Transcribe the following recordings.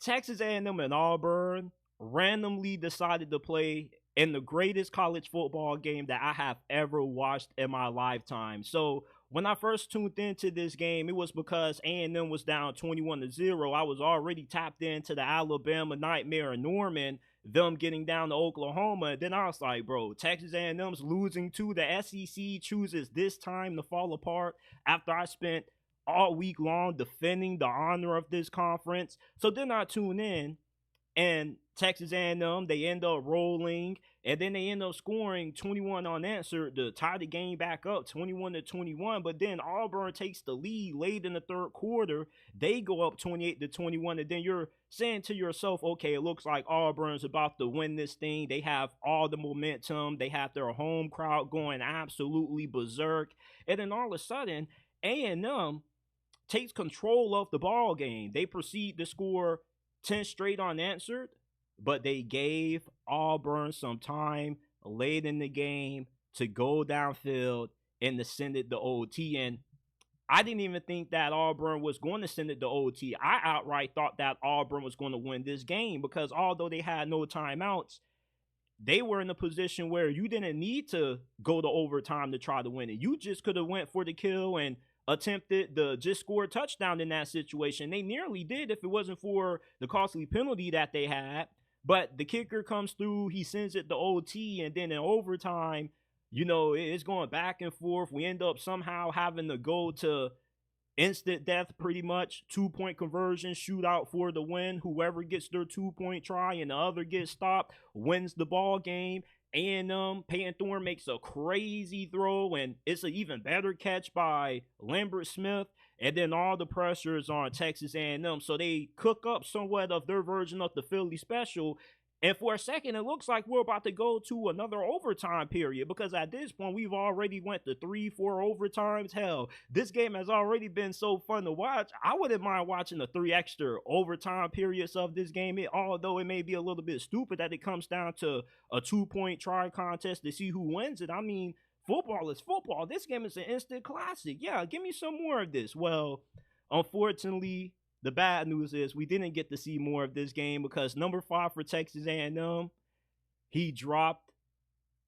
Texas A&M and Auburn randomly decided to play in the greatest college football game that I have ever watched in my lifetime. So when I first tuned into this game, it was because A&M was down 21-0. I was already tapped into the Alabama nightmare in Norman, them getting down to Oklahoma. And then I was like, bro, Texas A&M's losing too. The SEC chooses this time to fall apart after I spent all week long defending the honor of this conference. So then I tune in, and Texas A&M, they end up rolling, and then they end up scoring 21 unanswered to tie the game back up 21-21. But then Auburn takes the lead late in the third quarter. They go up 28-21, and then you're saying to yourself, okay, it looks like Auburn's about to win this thing. They have all the momentum. They have their home crowd going absolutely berserk. And then all of a sudden, A&M takes control of the ball game. They proceed to score 10 straight unanswered, but they gave Auburn some time late in the game to go downfield and to send it to OT. And I didn't even think that Auburn was going to send it to OT. I outright thought that Auburn was going to win this game because although they had no timeouts, they were in a position where you didn't need to go to overtime to try to win it. You just could have went for the kill and attempted to just score a touchdown in that situation. They nearly did if it wasn't for the costly penalty that they had. But the kicker comes through, he sends it to OT, and then in overtime, it's going back and forth. We end up somehow having to go to instant death, pretty much 2-point conversion, shootout for the win. Whoever gets their 2-point try and the other gets stopped wins the ball game. A&M, Peyton Thorne makes a crazy throw, and it's an even better catch by Lambert Smith. And then all the pressure is on Texas A&M. So they cook up somewhat of their version of the Philly special. And for a second, it looks like we're about to go to another overtime period because at this point, we've already went to 3-4 overtimes. Hell, this game has already been so fun to watch. I wouldn't mind watching the 3 extra overtime periods of this game, although it may be a little bit stupid that it comes down to a 2-point try contest to see who wins it. I mean, football is football. This game is an instant classic. Yeah, give me some more of this. Well, unfortunately, the bad news is we didn't get to see more of this game because number 5 for Texas A&M, he dropped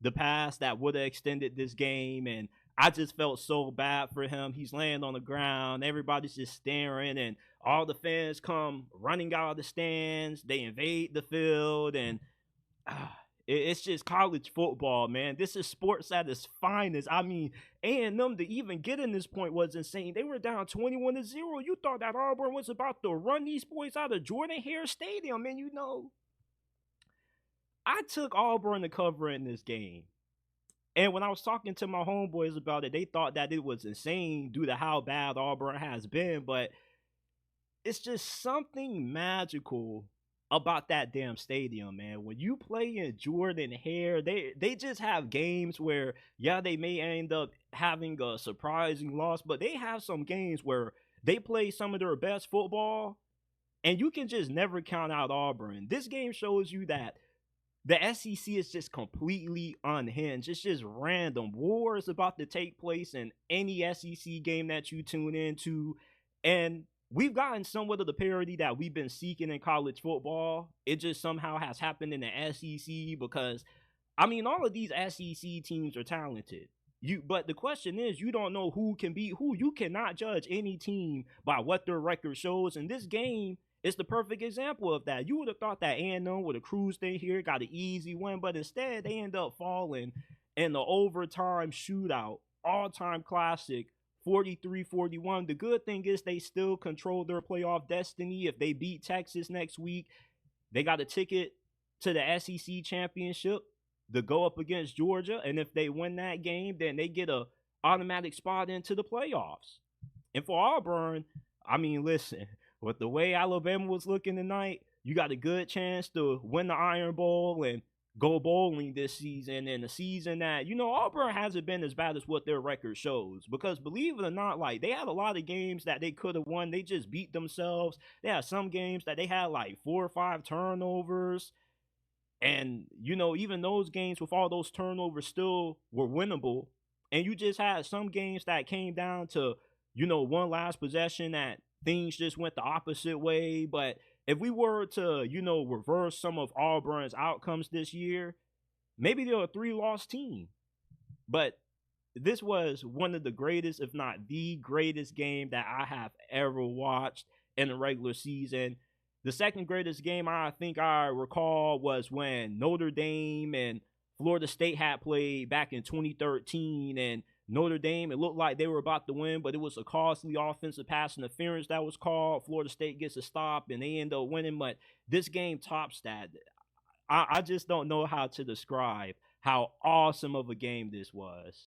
the pass that would have extended this game, and I just felt so bad for him. He's laying on the ground. Everybody's just staring, and all the fans come running out of the stands. They invade the field, and it's just college football, man. This is sports at its finest. I mean, A&M to even get in this point was insane. They were down 21-0. You thought that Auburn was about to run these boys out of Jordan-Hare Stadium. And I took Auburn to cover in this game. And when I was talking to my homeboys about it, they thought that it was insane due to how bad Auburn has been. But it's just something magical about that damn stadium, man. When you play in Jordan-Hare, they just have games where, yeah, they may end up having a surprising loss, but they have some games where they play some of their best football, and you can just never count out Auburn. This game shows you that the SEC is just completely unhinged. It's just random. War is about to take place in any SEC game that you tune into, and we've gotten somewhat of the parity that we've been seeking in college football. It just somehow has happened in the SEC because, I mean, all of these SEC teams are talented. But the question is, you don't know who can beat who. You cannot judge any team by what their record shows. And this game is the perfect example of that. You would have thought that A&M would have cruised in here, got an easy win, but instead they end up falling in the overtime shootout, all-time classic, 43-41. The good thing is they still control their playoff destiny. If they beat Texas next week, they got a ticket to the SEC championship to go up against Georgia. And if they win that game, then they get a automatic spot into the playoffs. And for Auburn, I mean, listen, with the way Alabama was looking tonight, you got a good chance to win the Iron Bowl and go bowling this season, and the season that, Auburn hasn't been as bad as what their record shows. Because believe it or not, like, they had a lot of games that they could have won. They just beat themselves. They had some games that they had like 4 or 5 turnovers. And, even those games with all those turnovers still were winnable. And you just had some games that came down to, one last possession that things just went the opposite way. But if we were to, reverse some of Auburn's outcomes this year, maybe they're a three-loss team. But this was one of the greatest, if not the greatest game that I have ever watched in the regular season. The second greatest game I think I recall was when Notre Dame and Florida State had played back in 2013, and Notre Dame, it looked like they were about to win, but it was a costly offensive pass interference that was called. Florida State gets a stop, and they end up winning. But this game tops that. I just don't know how to describe how awesome of a game this was.